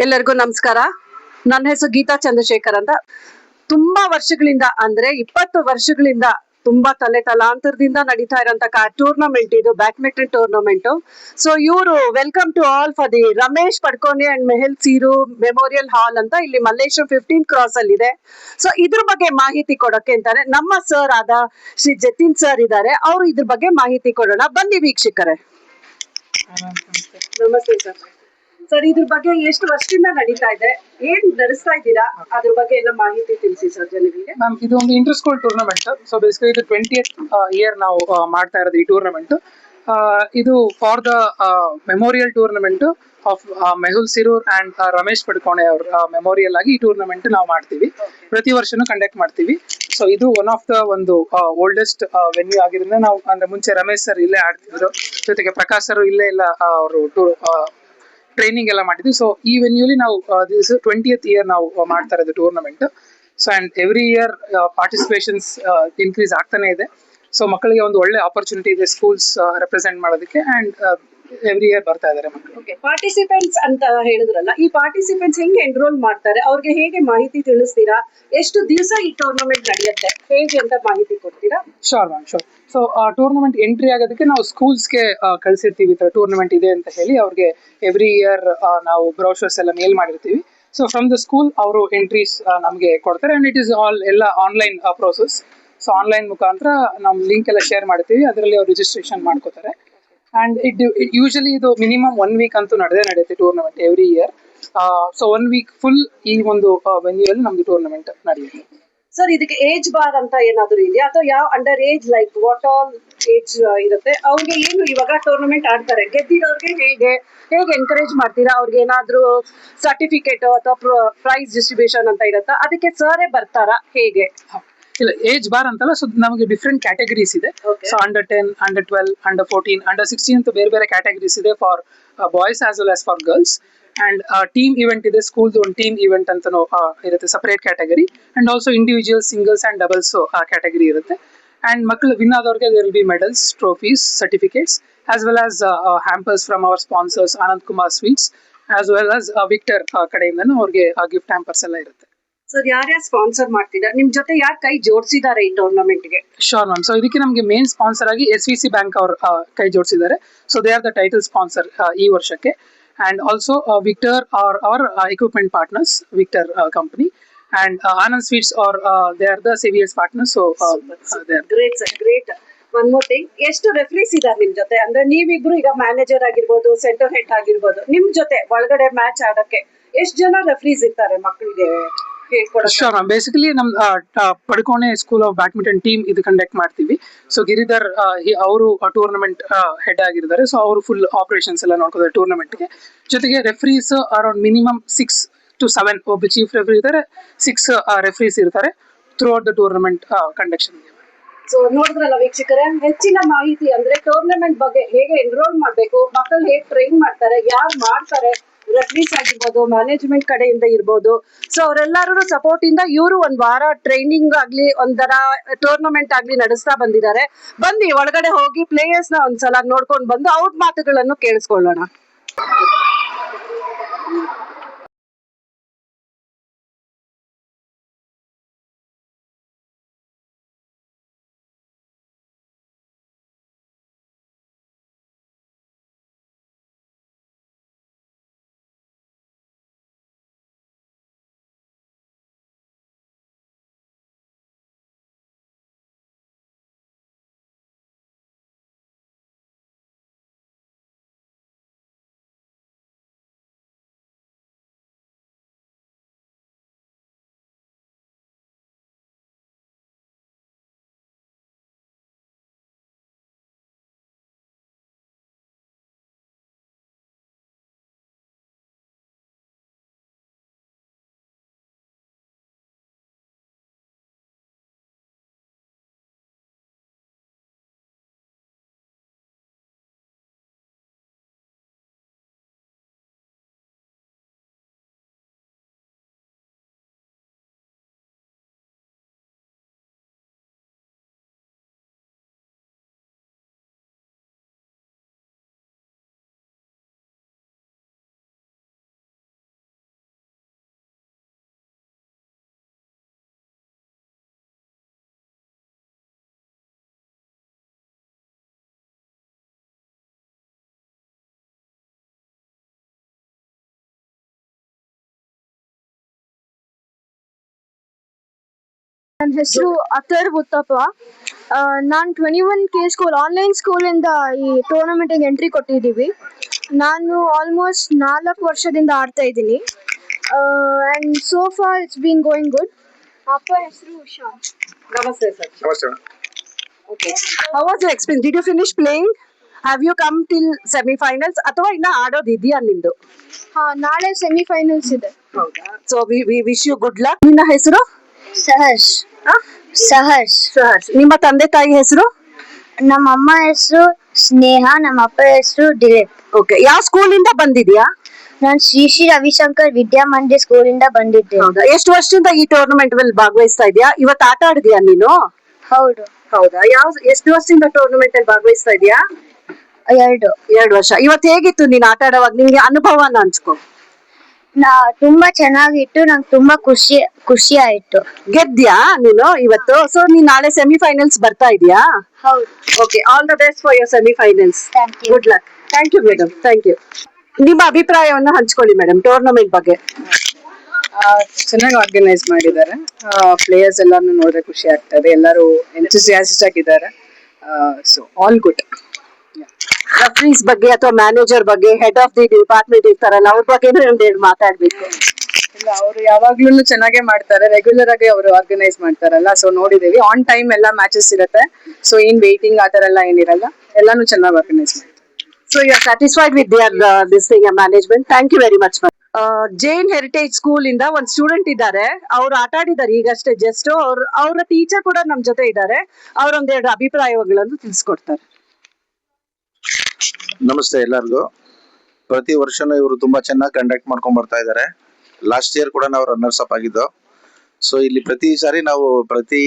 ಎಲ್ಲರಿಗೂ ನಮಸ್ಕಾರ. ನನ್ನ ಹೆಸರು ಗೀತಾ ಚಂದ್ರಶೇಖರ್ ಅಂತ. ತುಂಬಾ ವರ್ಷಗಳಿಂದ ಅಂದ್ರೆ 20 ವರ್ಷಗಳಿಂದ ತುಂಬಾ ತಲಾಂತರದಿಂದ ನಡೀತಾ ಇರೋಂತ ಟೂರ್ನಮೆಂಟ್ ಇದು, ಬ್ಯಾಡ್ಮಿಂಟನ್ ಟೂರ್ನಮೆಂಟ್. ಸೊ ಇವರು welcome to all for the Ramesh Padukone and Mehul Sirur memorial ಹಾಲ್ ಅಂತ ಇಲ್ಲಿ ಮಲ್ಲೇಶ್ವರಂ 15 ಕ್ರಾಸ್ ಅಲ್ಲಿ ಇದೆ. ಸೊ ಇದ್ರ ಬಗ್ಗೆ ಮಾಹಿತಿ ಕೊಡೋಕೆ ಅಂತಾನೆ ನಮ್ಮ ಸರ್ ಆದ ಶ್ರೀ ಜತಿನ್ ಸರ್ ಇದ್ದಾರೆ. ಅವರು ಇದ್ರ ಬಗ್ಗೆ ಮಾಹಿತಿ ಕೊಡೋಣ. ಬನ್ನಿ ವೀಕ್ಷಕರೇ. ನಮಸ್ತೆ ಸರ್. ಸರ್, ಇದ್ರ ಬಗ್ಗೆ ಎಷ್ಟು ವರ್ಷದಿಂದ ನಡೀತಾ ಇದೆ, ಏನ್ ನಡೆಸ್ತಾ ಇದ್ದೀರಾ, ಅದ್ರ ಬಗ್ಗೆ ಎಲ್ಲ ಮಾಹಿತಿ ತಿಳಿಸಿ ಸರ್ ಜನರಿಗೆ. ಮ್ಯಾಮ್, ಇದು ಒಂದು inter school tournament. So basically ಇದು 20th ಇಯರ್ ನಾವು ಮಾಡ್ತಾ ಇರೋದು ಈ ಟೂರ್ನಮೆಂಟ್. ಇದು for the memorial tournament of Mehul Sirur and Ramesh Padukone ಅವ್ರ ಮೆಮೋರಿಯಲ್ ಆಗಿ ಈ ಟೂರ್ನಮೆಂಟ್ ನಾವು ಮಾಡ್ತೀವಿ. ಪ್ರತಿ ವರ್ಷನೂ ಕಂಡಕ್ಟ್ ಮಾಡ್ತೀವಿ. ಸೊ ಇದು ಒನ್ ಆಫ್ ದ ಒಂದು ಓಲ್ಡೆಸ್ಟ್ ವೆನ್ಯೂ ಆಗಿರೋದ್ರಿಂದ ನಾವು, ಅಂದ್ರೆ ಮುಂಚೆ ರಮೇಶ್ ಸರ್ ಇಲ್ಲೇ ಆಡ್ತಿದ್ರು, ಜೊತೆಗೆ ಪ್ರಕಾಶ್ ಸರ್ ಇಲ್ಲೇ ಎಲ್ಲ ಅವರು ಟ್ರೈನಿಂಗ್ ಎಲ್ಲ ಮಾಡಿದ್ವಿ. ಸೊ ಈ ವೆನ್ಯೂಲಿ ನಾವು 20th ಇಯರ್ ನಾವು ಮಾಡ್ತಾ ಇರೋದು tournament. So and every year participations increase ಆಗ್ತಾನೆ ಇದೆ. ಸೊ ಮಕ್ಕಳಿಗೆ ಒಂದು ಒಳ್ಳೆ ಆಪರ್ಚುನಿಟಿ ಇದೆ ಸ್ಕೂಲ್ಸ್ ರೆಪ್ರೆಸೆಂಟ್ ಮಾಡೋದಕ್ಕೆ. ಅಂಡ್ ಎವ್ರಿ ಇಯರ್ ಬರ್ತಾ ಇದ್ದಾರೆ ಮಕ್ಕಳು. ಪಾರ್ಟಿಸಿಪೆಂಟ್ಸ್ ಅಂತ ಹೇಳಿದ್ರಲ್ಲ, ಈ ಪಾರ್ಟಿಸಿಪೆಂಟ್ಸ್ ಹೆಂಗೆ ಎನ್ರೋಲ್ ಮಾಡ್ತಾರೆ, ಅವ್ರಿಗೆ ಹೇಗೆ ಮಾಹಿತಿ ತಿಳಿಸ್ತೀರಾ, ಎಷ್ಟು ದಿವಸ ಈ ಟೂರ್ನಮೆಂಟ್ ನಡೆಯುತ್ತೆ, ಹೇಗೆ ಅಂತ ಮಾಹಿತಿ ಕೊಡ್ತೀರಾ? Sure ma'am, sure. So tournament entry ಆಗೋದಕ್ಕೆ ನಾವು ಸ್ಕೂಲ್ಸ್ಗೆ ಕಳಿಸಿರ್ತೀವಿ, ಈ ಥರ ಟೂರ್ನಮೆಂಟ್ ಇದೆ ಅಂತ ಹೇಳಿ. ಅವ್ರಿಗೆ ಎವ್ರಿ ಇಯರ್ ನಾವು ಬ್ರೋಷರ್ಸ್ ಎಲ್ಲ ಮೇಲ್ ಮಾಡಿರ್ತೀವಿ. ಸೊ ಫ್ರಮ್ ದ ಸ್ಕೂಲ್ ಅವರು ಎಂಟ್ರೀಸ್ ನಮಗೆ ಕೊಡ್ತಾರೆ. ಅಂಡ್ ಇಟ್ ಈಸ್ ಎಲ್ಲ ಆನ್ಲೈನ್ ಪ್ರೋಸೆಸ್. ಸೊ ಆನ್ಲೈನ್ ಮುಖಾಂತರ ನಾವು ಲಿಂಕ್ ಎಲ್ಲ ಶೇರ್ ಮಾಡ್ತೀವಿ, ಅದರಲ್ಲಿ ಅವ್ರು ರಿಜಿಸ್ಟ್ರೇಷನ್ ಮಾಡ್ಕೋತಾರೆ. ಅಂಡ್ ಇಟ್ ಯೂಶಲಿ ಇದು ಮಿನಿಮಮ್ 1 ವೀಕ್ ಅಂತೂ ನಡೆಯುತ್ತೆ tournament every year. So 1 week full ಈ ಒಂದು ವೆನ್ಯೂ ಅಲ್ಲಿ ನಮ್ದು ಟೂರ್ನಮೆಂಟ್ ನಡೆಯುತ್ತೆ. ಸರ್, ಇದಕ್ಕೆ ಏಜ್ ಬಾರ್ ಅಂತ ಏನಾದ್ರು ಇದೆಯಾ, ಅಥವಾ ಯಾವ under age, like what all age ಇರುತ್ತೆ ಅವ್ರಿಗೆ? ಏನು ಇವಾಗ ಟೂರ್ನಮೆಂಟ್ ಆಡ್ತಾರೆ, ಗೆದ್ದಿರೋರ್ಗೆ ಹೇಗೆ ಎನ್ಕರೇಜ್ ಮಾಡ್ತೀರಾ? ಅವ್ರಿಗೆ ಏನಾದ್ರು ಸರ್ಟಿಫಿಕೇಟ್ ಅಥವಾ ಪ್ರೈಸ್ ಡಿಸ್ಟ್ರಿಬ್ಯೂಷನ್ ಅಂತ ಇರುತ್ತಾ? ಅದಕ್ಕೆ ಸರೇ ಬರ್ತಾರಾ, ಹೇಗೆ? ಇಲ್ಲ, ಏಜ್ ಬಾರ್ ಅಂತಲ್ಲ. ಸೊ ನಮಗೆ ಡಿಫ್ರೆಂಟ್ ಕ್ಯಾಟಗರೀಸ್ ಇದೆ. So under 10, under 12, under 14, under 16 ಅಂತ ಬೇರೆ ಬೇರೆ ಕ್ಯಾಟಗರೀಸ್ ಇದೆ for boys as well as for girls. And team event ಇದೆ, ಸ್ಕೂಲ್ ಒಂದು ಟೀಮ್ ಇವೆಂಟ್ ಅಂತಾನು ಇರುತ್ತೆ, separate category. And also individual, singles and doubles category ಇರುತ್ತೆ. ಅಂಡ್ ಮಕ್ಕಳು ವಿನ್ ಆದವ್ರಿಗೆ there will be medals, trophies, certificates, as well as hampers from our sponsors Anand Kumar sweets, as well as Victor ಕಡೆಯಿಂದನೂ ಅವ್ರಿಗೆ gift hampers ಎಲ್ಲ ಇರುತ್ತೆ. Sir, ಯಾರ್ಯಾರು sponsor ಮಾಡ್ತಿದ್ದಾರೆ, ನಿಮ್ ಜೊತೆ ಯಾರು ಕೈ ಜೋಡಿಸಿದ್ದಾರೆ ಈ ಟೂರ್ನಮೆಂಟ್ಗೆ? Sure ma'am. ಸೊ ಇದಕ್ಕೆ ನಮಗೆ ಮೇನ್ ಸ್ಪಾನ್ಸರ್ ಆಗಿ SVC ಬ್ಯಾಂಕ್ ಅವರು ಕೈ ಜೋಡಿಸಿದ್ದಾರೆ. So they are the title sponsor ಈ ವರ್ಷಕ್ಕೆ. And also Victor our equipment partners, Victor company, and Anand Sweets or they are the CVS partners. So they are great sir, great. One more thing, ಎಷ್ಟು ರೆಫ್ರೀಸ್ ಇದ್ದಾರೆ ನಿಮ್ ಜೊತೆ? ಅಂದ್ರೆ ನೀವಿಬ್ರು ಈಗ manager ಆಗಿರ್ಬೋದು, ಸೆಂಟರ್ ಹೆಡ್ ಆಗಿರ್ಬೋದು, ನಿಮ್ ಜೊತೆ ಒಳಗಡೆ ಮ್ಯಾಚ್ ಆಡಕ್ಕೆ ಎಷ್ಟು ಜನ ರೆಫ್ರೀಸ್ ಇರ್ತಾರೆ ಮಕ್ಕಳಿಗೆ ಹೇಳ್ಕೊಡಕ್ಕೆ? Sure ma'am. ಬೇಸಿಕಲಿ ನಮ್ Padukone school of badminton team ಇದು ಕಂಡಕ್ಟ್ ಮಾಡ್ತೀವಿ. ಸೊ ಗಿರಿಧರ್ ಅವರು ಟೂರ್ನಮೆಂಟ್ ಹೆಡ್ ಆಗಿರ್ತಾರೆ. ಸೊ ಅವರು ಫುಲ್ ಆಪರೇಷನ್ಸ್ ಎಲ್ಲ ನೋಡ್ಕೋತಾರೆ ಟೂರ್ನಮೆಂಟ್ಗೆ. ಜೊತೆಗೆ ರೆಫ್ರೀಸ್ ಅರೌಂಡ್ ಮಿನಿಮಮ್ 6 to 7, ಒಬ್ಬ ಚೀಫ್ ರೆಫ್ರಿ ಇದ್ದಾರೆ, 6 ರೆಫ್ರೀಸ್ ಇರ್ತಾರೆ through out the tournament conduction. So ನೋಡಿದ್ರಲ್ಲ ವೀಕ್ಷಕರೇ, ಹೆಚ್ಚಿನ ಮಾಹಿತಿ ಅಂದ್ರೆ ಟೂರ್ನಮೆಂಟ್ ಬಗ್ಗೆ, ಹೇಗೆ ಎನ್ರೋಲ್ ಮಾಡ್ಬೇಕು, ಮಕ್ಕಳು ಹೇಗೆ ಟ್ರೈನ್ ಮಾಡ್ತಾರೆ, ಯಾರು ಮಾಡ್ತಾರೆ, ರೆಫ್ರೀಸ್ ಆಗಿರ್ಬೋದು, ಮ್ಯಾನೇಜ್ಮೆಂಟ್ ಕಡೆಯಿಂದ ಇರ್ಬೋದು. ಸೊ ಅವರೆಲ್ಲರೂ ಸಪೋರ್ಟ್ ಇಂದ ಇವರು ಒಂದ್ ವಾರ ಟ್ರೈನಿಂಗ್ ಆಗ್ಲಿ, ಒಂದರ ಟೂರ್ನಮೆಂಟ್ ಆಗ್ಲಿ ನಡೆಸ್ತಾ ಬಂದಿದ್ದಾರೆ. ಬನ್ನಿ ಒಳಗಡೆ ಹೋಗಿ ಪ್ಲೇಯರ್ಸ್ ನ ಒಂದ್ಸಲ ನೋಡ್ಕೊಂಡು ಬಂದು ಅವ್ರ ಮಾತುಗಳನ್ನು ಕೇಳಿಸ್ಕೊಳ್ಳೋಣ. ನನ್ನ ಹೆಸರು ಅಥರ್ವ್ ಉತ್ತಪ್ಪ. ನಾನು 21K ಸ್ಕೂಲ್ ಆನ್ಲೈನ್ ಸ್ಕೂಲಿಂದ ಈ ಟೂರ್ನಮೆಂಟಿಗೆ ಎಂಟ್ರಿ ಕೊಟ್ಟಿದ್ದೀವಿ. ನಾನು ಆಲ್ಮೋಸ್ಟ್ 4 ವರ್ಷದಿಂದ ಆಡ್ತಾ ಇದ್ದೀನಿ. And so for it's been going good. ಅಪ್ಪ ಹೆಸರು ಉಷಾ. ನಮಸ್ತೆ ಸರ್. ನಮಸ್ತೆ. Okay. How was your experience? Did you finish playing? Have you come till semi-finals? ಅಥವಾ ಇನ್ನ ಆಡೋದಿದೆಯಾ ನಿಂದು? ನಾಳೆ ಸೆಮಿಫೈನಲ್ಸ್ ಇದೆ. So we wish you good luck. ನಿನ್ನ ಹೆಸರು? ಸಹರ್ಷ್. ಸಹರ್ಷ್. ಸಹರ್ಷ್. ನಿಮ್ಮ ತಂದೆ ತಾಯಿ ಹೆಸರು? ನಮ್ಮ ಅಮ್ಮ ಹೆಸರು ಸ್ನೇಹ, ನಮ್ಮ ಅಪ್ಪ ಹೆಸರು ದಿಲೀಪ್. ಓಕೆ. ಯಾವ ಸ್ಕೂಲಿಂದ ಬಂದಿದ್ಯಾ? ನಾನು ಶ್ರೀ ರವಿಶಂಕರ್ ವಿದ್ಯಾಮಂದಿರ್ ಸ್ಕೂಲಿಂದ ಬಂದಿದ್ದೆ. ಹೌದಾ? ಎಷ್ಟು ವರ್ಷದಿಂದ ಈ ಟೂರ್ನಮೆಂಟ್ ಅಲ್ಲಿ ಭಾಗವಹಿಸ್ತಾ ಇದೆಯಾ? ಇವತ್ತು ಆಟ ಆಡಿದ್ಯಾ ನೀನು? ಹೌದು. ಹೌದಾ? ಎಷ್ಟು ವರ್ಷದಿಂದ ಟೂರ್ನಮೆಂಟ್ ಅಲ್ಲಿ ಭಾಗವಹಿಸ್ತಾ ಇದೆಯಾ? 2 ವರ್ಷ. ಇವತ್ತು ಹೇಗಿತ್ತು ನೀನು ಆಟ ಆಡುವಾಗ? ನಿಂಗೆ ಅನುಭವನ ಹಂಚ್ಕೊ. ತುಂಬಾ ಚೆನ್ನಾಗಿತ್ತು. ನಂಗೆ ತುಂಬಾ ಖುಷಿ ಆಯ್ತು. ಗೆದ್ದ್ಯಾ ನೀನು ಇವತ್ತು? ಸೊ ನೀನ್ ನಾಳೆ ಸೆಮಿಫೈನಲ್ಸ್ ಬರ್ತಾ ಇದೀಯಾ? ಹೌದು. Okay. All the best for your semifinals. Thank you. Good luck. Thank you madam. Thank you. ನಿಮ್ಮ ಅಭಿಪ್ರಾಯವನ್ನು ಹಂಚ್ಕೊಳ್ಳಿ ಮೇಡಮ್ ಟೂರ್ನಮೆಂಟ್ ಬಗ್ಗೆ. ಚೆನ್ನಾಗಿ ಆರ್ಗನೈಸ್ ಮಾಡಿದ್ದಾರೆ. ಪ್ಲೇಯರ್ಸ್ ಎಲ್ಲಾನು ನೋಡಿದ್ರೆ ಖುಷಿ ಆಗ್ತದೆ. ಎಲ್ಲರೂ ಎಂಥೂಸಿಯಾಸ್ಟಿಕ್ ಆಗಿದ್ದಾರೆ. So all good. ರೆಫ್ರೀಸ್ ಬಗ್ಗೆ ಅಥವಾ ಮ್ಯಾನೇಜರ್ ಬಗ್ಗೆ, ಹೆಡ್ ಆಫ್ ದಿ ಡಿಪಾರ್ಟ್ಮೆಂಟ್ ಇರ್ತಾರಲ್ಲ, ಅವ್ರ ಬಗ್ಗೆ ಒಂದೆರಡು ಮಾತಾಡ್ಬೇಕು. ಇಲ್ಲ, ಅವರು ಯಾವಾಗ್ಲೂ ಚೆನ್ನಾಗೇ ಮಾಡ್ತಾರೆ. ರೆಗ್ಯುಲರ್ ಆಗಿ ಅವರು ಆರ್ಗನೈಸ್ ಮಾಡ್ತಾರಲ್ಲ, ಸೊ ನೋಡಿದೀವಿ. ಆನ್ ಟೈಮ್ ಎಲ್ಲ ಮ್ಯಾಚಸ್ ಇರುತ್ತೆ. ಸೊ ಏನ್ ವೇಟಿಂಗ್ ಆ ತರ ಎಲ್ಲ ಏನಿರಲ್ಲ. ಎಲ್ಲಾನು ಚೆನ್ನಾಗಿ ಆರ್ಗನೈಸ್ ಮಾಡ್ತಾರೆ. So you are satisfied with their this thing management. Thank you very much. Jain heritage school ಇಂದ ಒಂದು ಸ್ಟೂಡೆಂಟ್ ಇದ್ದಾರೆ. ಅವ್ರು ಆಟ ಆಡಿದ್ದಾರೆ ಈಗಷ್ಟೇ ಜಸ್ಟ್. ಅವ್ರ ಟೀಚರ್ ಕೂಡ ನಮ್ ಜೊತೆ ಇದ್ದಾರೆ. ಅವ್ರೊಂದೆರಡು ಅಭಿಪ್ರಾಯಗಳನ್ನು ತಿಳಿಸ್ಕೊಡ್ತಾರೆ. ನಮಸ್ತೆ ಎಲ್ಲರಿಗೂ. ಪ್ರತಿ ವರ್ಷನೂ ಇವರು ತುಂಬಾ ಚೆನ್ನಾಗಿ ಕಂಡಕ್ಟ್ ಮಾಡ್ಕೊಂಡ್ ಬರ್ತಾ ಇದ್ದಾರೆ. ಲಾಸ್ಟ್ ಇಯರ್ ಕೂಡ ನಾವು ರನ್ನರ್ಸ್ ಅಪ್ ಆಗಿದ್ದು. ಸೊ ಇಲ್ಲಿ ಪ್ರತಿ ಸಾರಿ ನಾವು ಪ್ರತಿ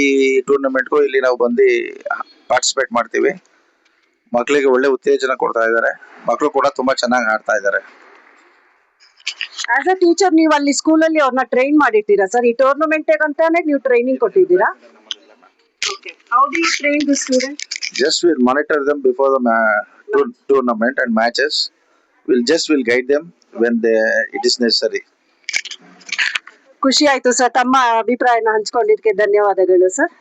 ಟೂರ್ನಮೆಂಟ್ಗೂ ಇಲ್ಲಿ ನಾವು ಬಂದು ಪಾರ್ಟಿಸಿಪೇಟ್ ಮಾಡ್ತೀವಿ. ಮಕ್ಕಳಿಗೆ ಒಳ್ಳೆ ಉತ್ತೇಜನ ಕೊಡ್ತಾ ಇದ್ದಾರೆ. ಮಕ್ಕಳು ಕೂಡ ತುಂಬಾ ಚೆನ್ನಾಗಿ ಆಡ್ತಾ ಇದ್ದಾರೆ. ಆಸ್ ಅ ಟೀಚರ್ ನೀವು ಅಲ್ಲಿ ಸ್ಕೂಲಲ್ಲಿ ಅವ್ರನ್ನ ಟ್ರೈನ್ ಮಾಡಿರ್ತೀರಾ ಸರ್? ಈ ಟೂರ್ನಮೆಂಟ್ ಅಂತಾನೆ ನೀವು ಟ್ರೈನಿಂಗ್ ಕೊಟ್ಟಿದ್ದೀರಾ? How do you train the student? Just we'll monitor them before the tournament and matches. We'll guide them when it is necessary. ಖುಷಿ ಆಯ್ತು ಸರ್. ತಮ್ಮ ಅಭಿಪ್ರಾಯನ ಹಂಚ್ಕೊಂಡಿದ್ದಕ್ಕೆ ಧನ್ಯವಾದಗಳು ಸರ್.